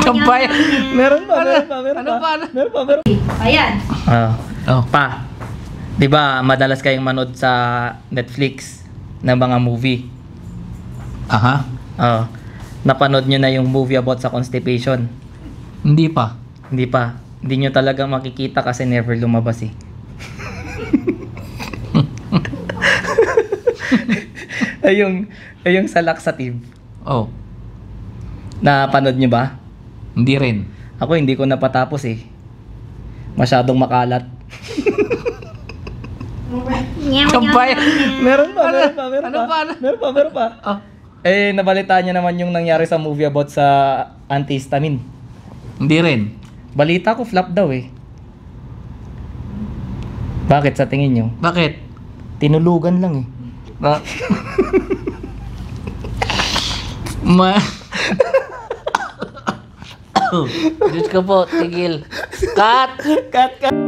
Kampay. Meron pa. Ayan. Pa, di ba madalas kayong manood sa Netflix ng mga movie? Aha. Napanood nyo na yung movie about sa constipation? Hindi pa. Hindi pa. Hindi nyo talaga makikita kasi never lumabas eh. Yung sa laxative. Oh. Napanood nyo ba? Hindi rin. Ako hindi ko napatapos eh. Masyadong makalat. Kampay. Meron pa. Nabalitaan niya naman yung nangyari sa movie about sa antihistamine. Hindi rin. Balita ko flop daw eh. Bakit sa tingin nyo? Bakit? Tinulugan lang eh. Diyos ko po, tigil. Cut! Cut!